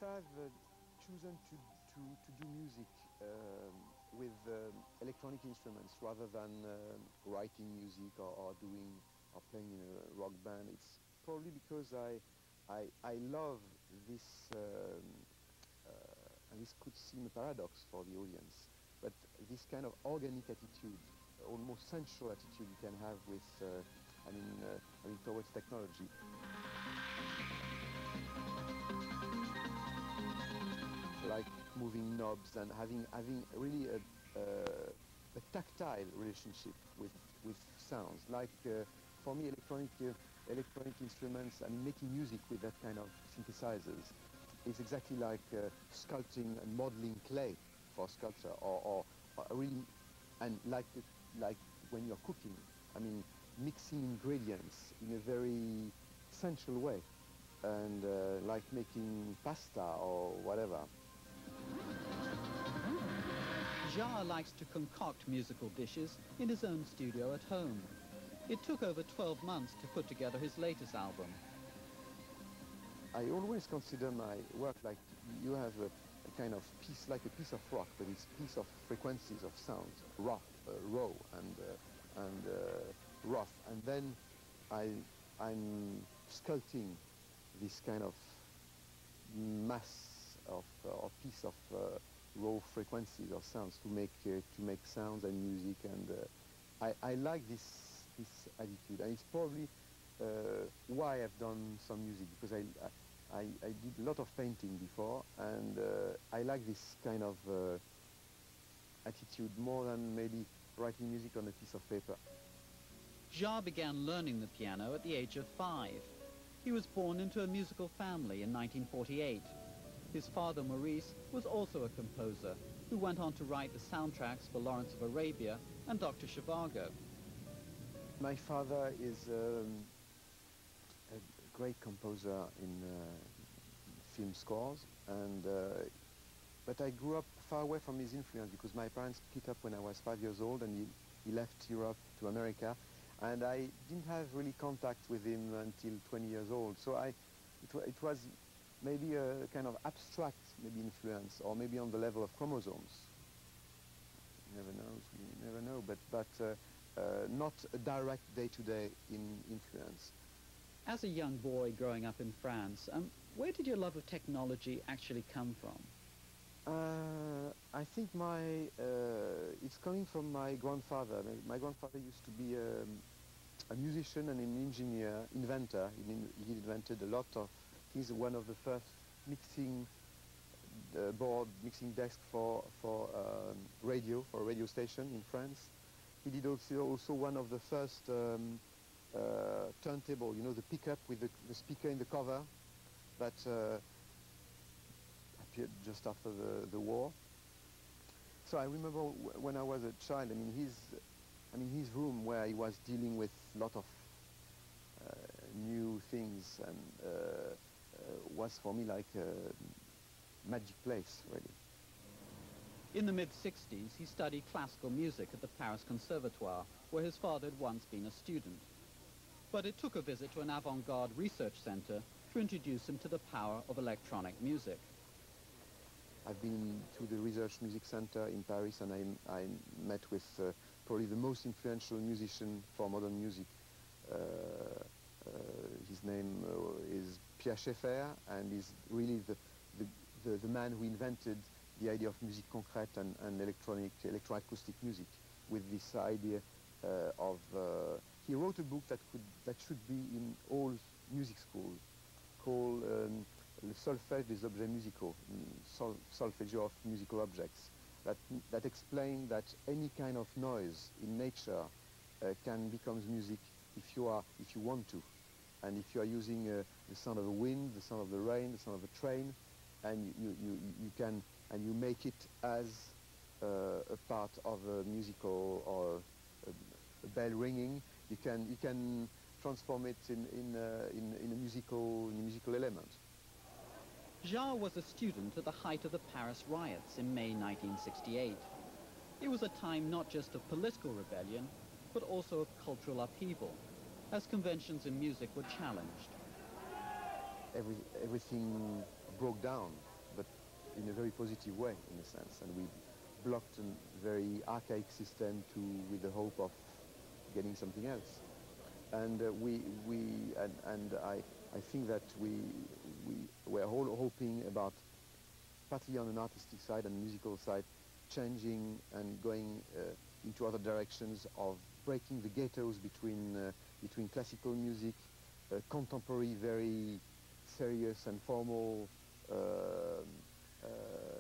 I've chosen to do music with electronic instruments rather than writing music or playing in a rock band, it's probably because I love this, and this could seem a paradox for the audience, but this kind of organic attitude, almost sensual attitude you can have with, towards technology. Like moving knobs and having really a tactile relationship with sounds. Like for me, electronic instruments, making music with that kind of synthesizers is exactly like sculpting and modeling clay for sculpture, or really, and like when you're cooking, mixing ingredients in a very sensual way, and like making pasta or whatever. Jarre likes to concoct musical dishes in his own studio at home. It took over 12 months to put together his latest album. I always consider my work like you have a kind of piece, like a piece of rock, but it's a piece of frequencies of sounds, raw and rough, and then I'm sculpting this kind of mass of piece of raw frequencies of sounds to make sounds and music, and I like this attitude, and it's probably why I've done some music, because I did a lot of painting before, and I like this kind of attitude more than maybe writing music on a piece of paper. Jarre began learning the piano at the age of 5. He was born into a musical family in 1948. His father, Maurice, was also a composer who went on to write the soundtracks for Lawrence of Arabia and Dr. Zhivago. My father is a great composer in film scores, and but I grew up far away from his influence because my parents split up when I was 5 years old, and he left Europe to America, and I didn't have really contact with him until 20 years old. So it was maybe a kind of abstract influence, or maybe on the level of chromosomes. You never know, but not a direct day-to-day influence. As a young boy growing up in France, where did your love of technology actually come from? I think it's coming from my grandfather. My grandfather used to be a musician and an engineer, inventor. He invented a lot of things. One of the first mixing desk for a radio station in France. He did also one of the first turntable, the pickup with the speaker in the cover that appeared just after the war. So I remember when I was a child, his room, where he was dealing with a lot of new things, and was for me like a magic place, really. In the mid-60s, he studied classical music at the Paris Conservatoire, where his father had once been a student. But it took a visit to an avant-garde research center to introduce him to the power of electronic music. I've been to the Research Music Center in Paris, and I met with probably the most influential musician for modern music. His name is Pierre Schaeffer, and he's really the man who invented the idea of musique concrète and electroacoustic music, with this idea of... he wrote a book that should be in all music schools, called Le solfège des objets musicaux, solfeggio of musical objects, that explain that any kind of noise in nature can become music if you want to, and if you are using the sound of the wind, the sound of the rain, the sound of a train, and you make it as a part of a musical, or a bell ringing, you can transform it in a musical element. Jarre was a student at the height of the Paris riots in May 1968. It was a time not just of political rebellion, but also of cultural upheaval, as conventions in music were challenged. Everything broke down. in a very positive way, in a sense, and we blocked a very archaic system with the hope of getting something else. And I think that we were all hoping about, partly on an artistic side and musical side, changing and going into other directions of breaking the ghettos between classical music, contemporary, very serious and formal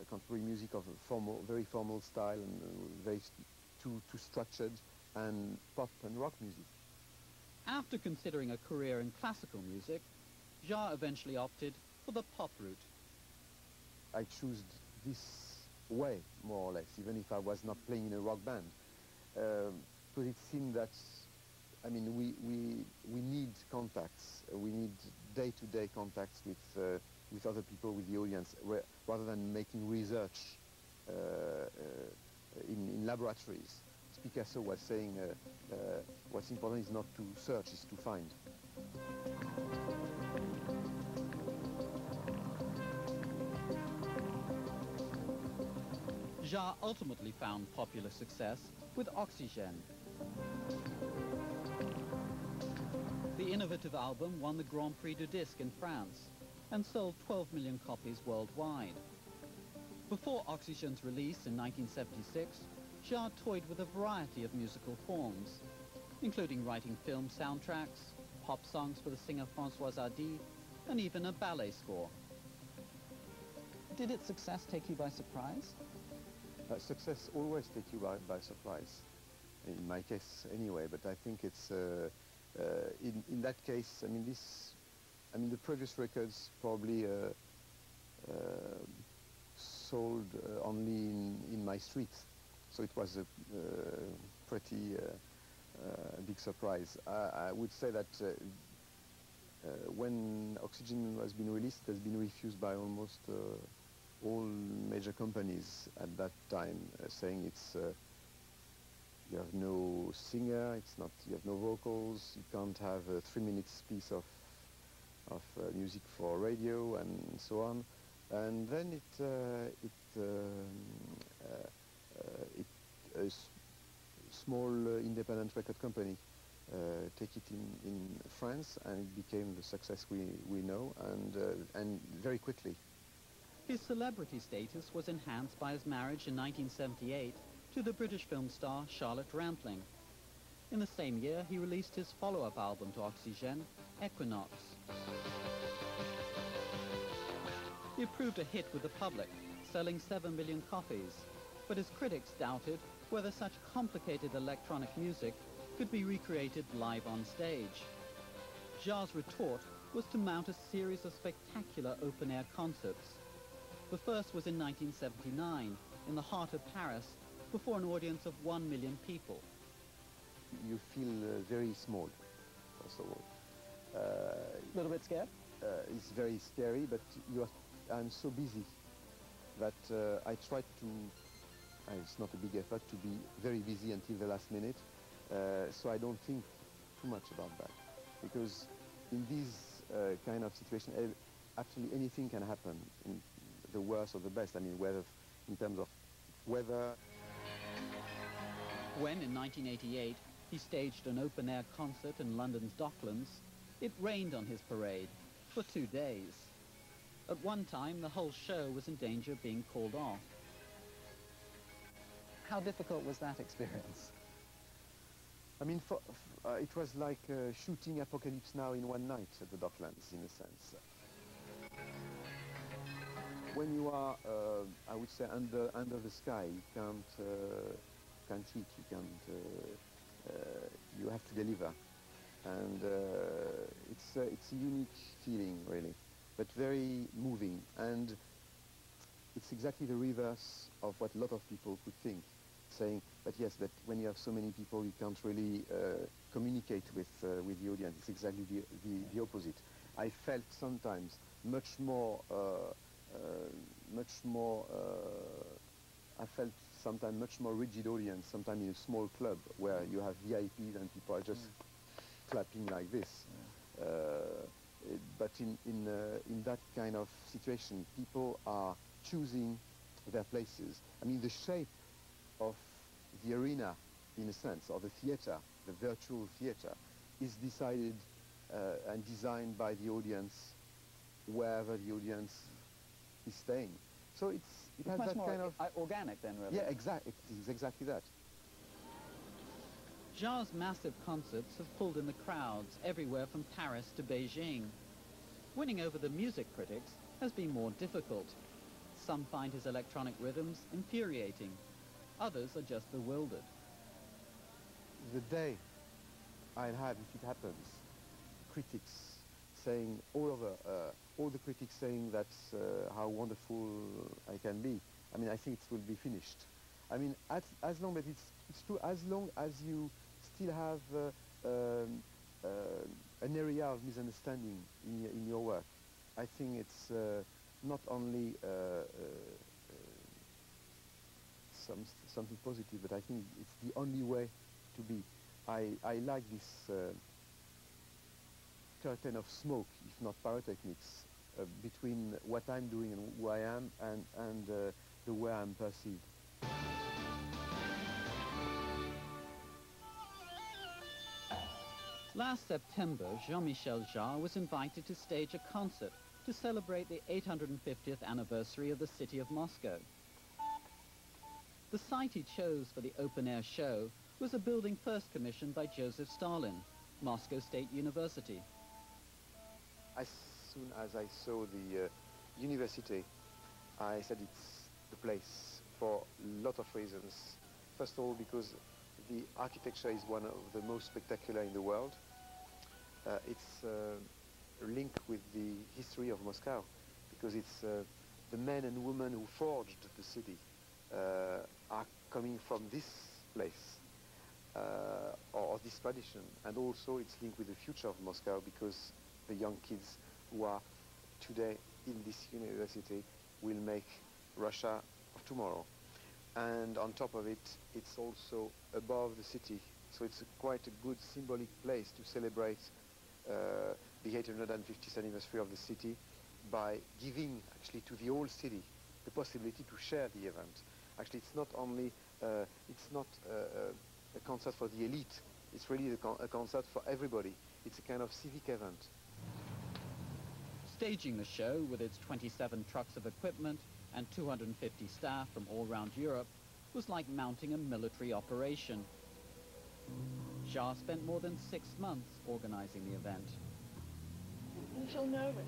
contemporary music of a very formal style and very too structured, and pop and rock music. After considering a career in classical music, Jarre eventually opted for the pop route. I chose this way, more or less, even if I was not playing in a rock band, because it seemed that, I mean, we need contacts, we need day-to-day contacts with other people, with the audience, rather than making research in laboratories. As Picasso was saying, what's important is not to search, is to find. Jarre ultimately found popular success with Oxygène. The innovative album won the Grand Prix du Disque in France and sold 12 million copies worldwide. Before Oxygène's release in 1976, Jarre toyed with a variety of musical forms, including writing film soundtracks, pop songs for the singer Françoise Hardy, and even a ballet score. Did its success take you by surprise? Success always takes you by surprise, in my case anyway, but I think it's, in that case, I mean, the previous records probably sold only in my street, so it was a pretty big surprise. I would say that when Oxygène has been released, it has been refused by almost all major companies at that time, saying it's you have no singer, you have no vocals, you can't have a 3-minute piece of music for radio and so on. And then a small independent record company take it in France, and it became the success we know, and very quickly. His celebrity status was enhanced by his marriage in 1978 to the British film star Charlotte Rampling. In the same year, he released his follow-up album to Oxygène, Equinox. It proved a hit with the public, selling 7 million copies, but his critics doubted whether such complicated electronic music could be recreated live on stage. Jarre's retort was to mount a series of spectacular open-air concerts. The first was in 1979, in the heart of Paris, before an audience of 1 million people. You feel very small, first of all. A little bit scared? It's very scary, but I'm so busy that I try to, it's not a big effort, to be very busy until the last minute, so I don't think too much about that. Because in this kind of situation, absolutely anything can happen, in the worst or the best. I mean, whether in terms of weather. When, in 1988, he staged an open-air concert in London's Docklands, it rained on his parade for 2 days. At one time, the whole show was in danger of being called off. How difficult was that experience? I mean, it was like shooting Apocalypse Now in one night at the Docklands, in a sense. When you are, I would say, under the sky, you can't cheat, you have to deliver. And it's a unique feeling, really, but very moving. And it's exactly the reverse of what a lot of people could think, saying, but yes, that when you have so many people, you can't really communicate with the audience. It's exactly the opposite. I felt sometimes much more, I felt sometimes much more rigid audience, sometimes in a small club where you have VIPs and people are just clapping like this. but in that kind of situation, people are choosing their places. I mean, the shape of the arena, in a sense, or the theater, the virtual theater, is decided and designed by the audience wherever the audience is staying. So it has much that more kind of organic then, really. Yeah, exactly. It's exactly that. Jarre's massive concerts have pulled in the crowds everywhere from Paris to Beijing. Winning over the music critics has been more difficult. Some find his electronic rhythms infuriating. Others are just bewildered. The day I'll have, if it happens, critics saying all the critics saying that's how wonderful I can be. I mean, I think it will be finished. I mean, as long as it's true, as long as you still have an area of misunderstanding in your work, I think it's not only something positive, but I think it's the only way to be. I like this curtain of smoke, if not pyrotechnics, between what I'm doing and who I am and the way I'm perceived. Last September, Jean-Michel Jarre was invited to stage a concert to celebrate the 850th anniversary of the city of Moscow. The site he chose for the open-air show was a building first commissioned by Joseph Stalin, Moscow State University. As soon as I saw the university, I said it's the place for a lot of reasons. First of all, because the architecture is one of the most spectacular in the world. It's linked with the history of Moscow, because it's the men and women who forged the city are coming from this place, or this tradition. And also it's linked with the future of Moscow, because the young kids who are today in this university will make Russia of tomorrow. And on top of it, it's also above the city. So it's quite a good symbolic place to celebrate the 850th anniversary of the city by giving actually to the whole city the possibility to share the event. Actually, it's not only, it's not a concert for the elite, it's really a concert for everybody. It's a kind of civic event. Staging the show with its 27 trucks of equipment and 250 staff from all around Europe was like mounting a military operation. Jarre spent more than 6 months organizing the event. You feel nervous?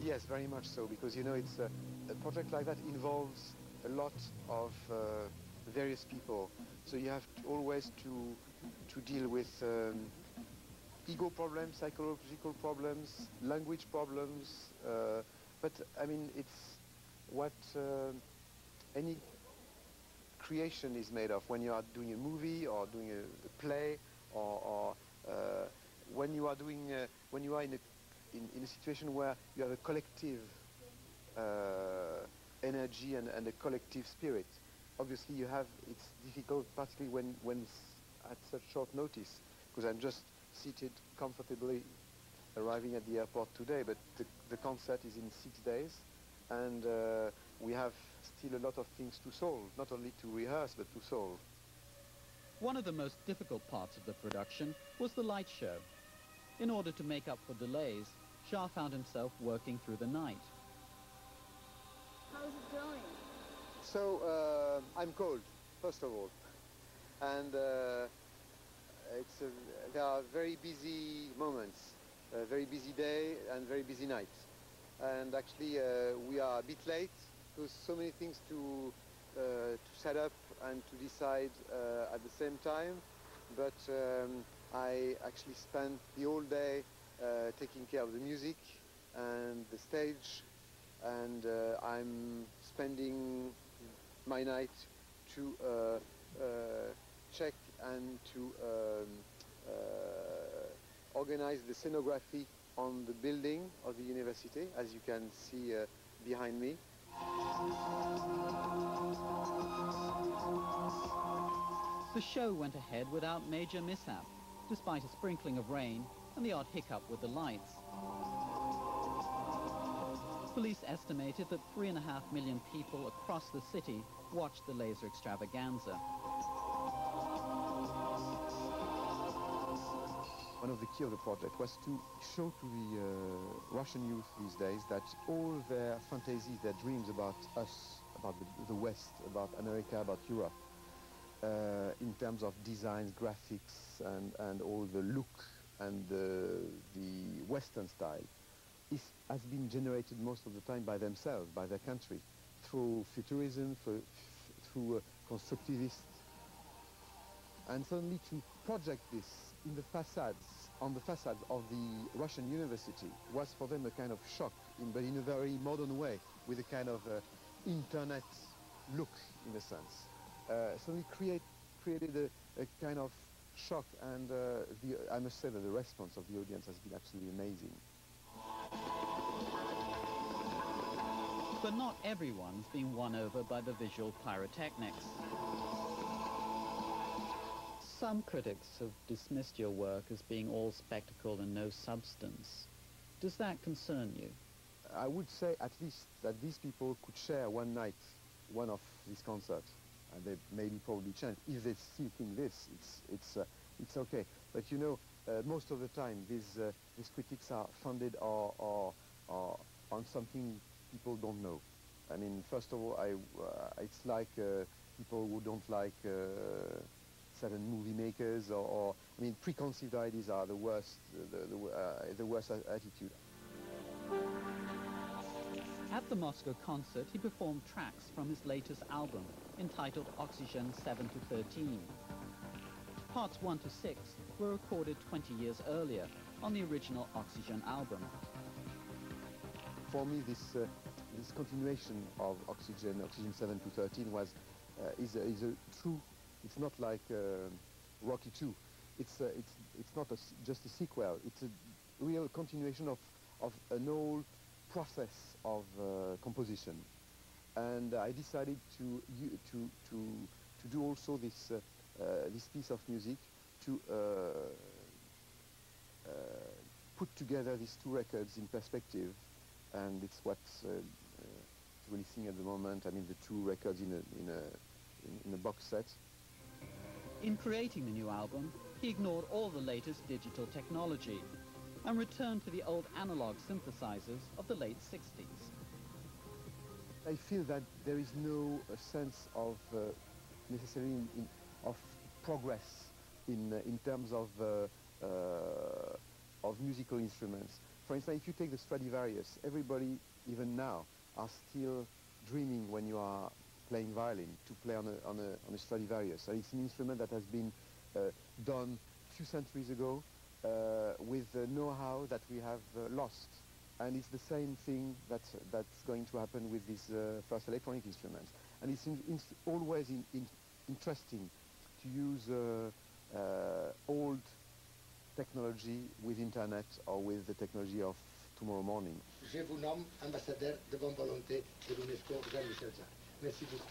Yes, very much so, because you know, it's a project like that involves a lot of various people. So you have always to deal with ego problems, psychological problems, language problems, but I mean, it's what any creation is made of. When you are doing a movie or doing a play, or when you are doing when you are in a situation where you have a collective energy and a collective spirit. Obviously, it's difficult, particularly when it's at such short notice, because I'm just seated comfortably arriving at the airport today, but the concert is in 6 days, and we have still a lot of things to solve, not only to rehearse, but to solve. One of the most difficult parts of the production was the light show. In order to make up for delays, Jarre found himself working through the night. How's it going? So I'm cold, first of all, and there are very busy moments, a very busy day and very busy night. And actually we are a bit late, because so many things to set up and to decide at the same time. But I actually spent the whole day taking care of the music and the stage, and I'm spending my night to check and to organize the scenography on the building of the university, as you can see behind me. The show went ahead without major mishap. Despite a sprinkling of rain, and the odd hiccup with the lights. Police estimated that 3.5 million people across the city watched the laser extravaganza. One of the key of the project was to show to the Russian youth these days that all their fantasies, their dreams about us, about the West, about America, about Europe, in terms of designs, graphics, and all the look and the Western style, has been generated most of the time by themselves, by their country, through futurism, through constructivists. And suddenly to project this in the facades, on the facades of the Russian university, was for them a kind of shock, but in a very modern way, with a kind of internet look, in a sense. Suddenly created a kind of shock, and I must say that the response of the audience has been absolutely amazing. But not everyone's been won over by the visual pyrotechnics. Some critics have dismissed your work as being all spectacle and no substance. Does that concern you? I would say at least that these people could share one night, one of these concerts, and they maybe probably change. If they still think this, it's okay. But you know, most of the time these critics are funded or on something people don't know. I mean, first of all, it's like people who don't like certain movie makers, or I mean, preconceived ideas are the worst, the worst attitude. At the Moscow concert, he performed tracks from his latest album, entitled Oxygen 7 to 13. Parts 1 to 6 were recorded 20 years earlier on the original Oxygen album. For me, this continuation of Oxygen 7 to 13 is a true. It's not like Rocky 2. It's not just a sequel. It's a real continuation of an old process of composition. And I decided to do also this piece of music to put together these two records in perspective, and it's what's really seeing at the moment. I mean, the two records in a box set. In creating the new album, he ignored all the latest digital technology and returned to the old analog synthesizers of the late 60s. I feel that there is no sense of necessarily of progress in terms of musical instruments. For instance, if you take the Stradivarius, everybody, even now, are still dreaming when you are playing violin to play on a Stradivarius. And it's an instrument that has been done a few centuries ago with know-how that we have lost. And it's the same thing that's going to happen with these first electronic instruments. And it's always interesting to use old technology with internet or with the technology of tomorrow morning. Je vous nomme ambassadeur de bonne volonté de l'UNESCO, Jean-Michel Jarre. Merci beaucoup.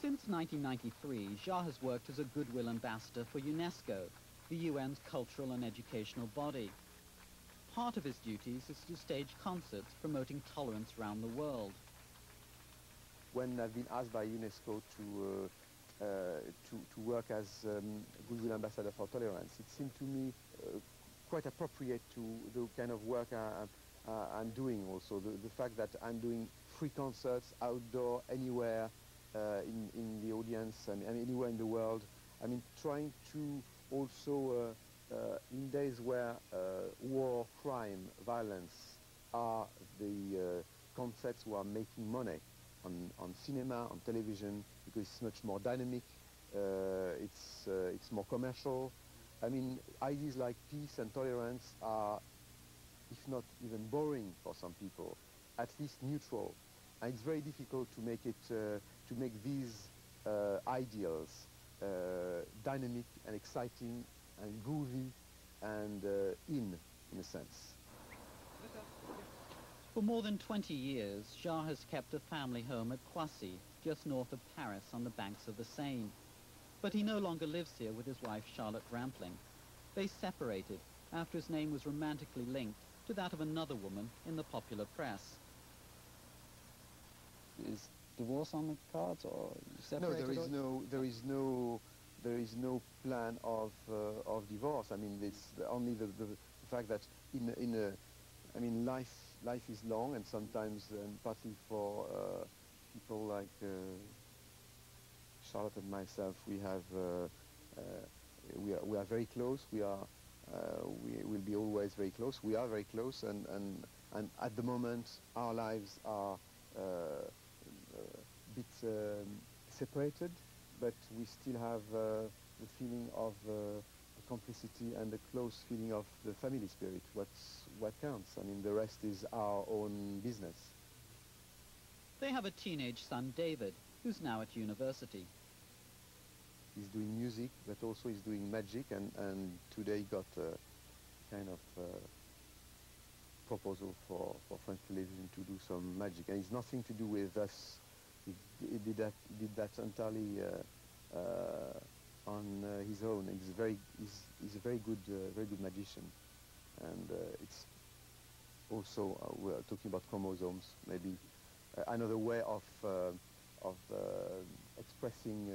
Since 1993, Jarre has worked as a goodwill ambassador for UNESCO, the UN's cultural and educational body. Part of his duties is to stage concerts promoting tolerance around the world. When I've been asked by UNESCO to work as goodwill ambassador for tolerance, it seemed to me quite appropriate to the kind of work I'm doing also. The fact that I'm doing free concerts outdoor, anywhere in the audience and anywhere in the world. I mean, trying to also, in days where war, crime, violence are the concepts who are making money on cinema, on television, because it's much more dynamic, it's more commercial. I mean, ideas like peace and tolerance are, if not even boring for some people, at least neutral. And it's very difficult to make it, to make these ideals dynamic and exciting and groovy and in a sense. For more than 20 years, Jarre has kept a family home at Poissy, just north of Paris on the banks of the Seine. But he no longer lives here with his wife Charlotte Rampling. They separated after his name was romantically linked to that of another woman in the popular press. Is divorce on the cards, or No, separated? there is no plan of divorce. I mean, it's only the fact that I mean, life is long, and sometimes, partly for people like Charlotte and myself, we are very close. We will be always very close. We are very close, and at the moment our lives are a bit separated, but we still have the feeling of the complicity and the close feeling of the family spirit. What counts? I mean, the rest is our own business. They have a teenage son, David, who's now at university. He's doing music, but also he's doing magic, and today he got a kind of proposal for French television to do some magic, and it's nothing to do with us. He did that entirely on his own. He's a very good magician, and it's also we're talking about chromosomes, maybe another way of expressing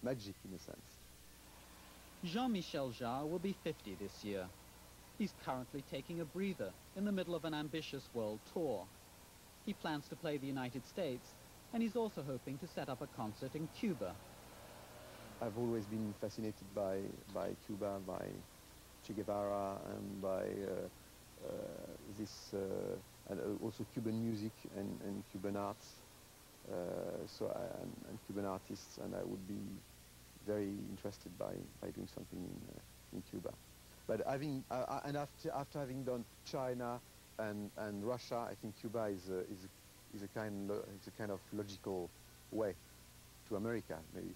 magic, in a sense. Jean-Michel Jarre will be 50 this year. He's currently taking a breather in the middle of an ambitious world tour. He plans to play the United States, and he's also hoping to set up a concert in Cuba. I've always been fascinated by Cuba, by Che Guevara, and by and also Cuban music and Cuban arts. And Cuban artists, and I would be very interested by doing something in Cuba. But after having done China and Russia, I think Cuba is a kind of logical way to America, maybe.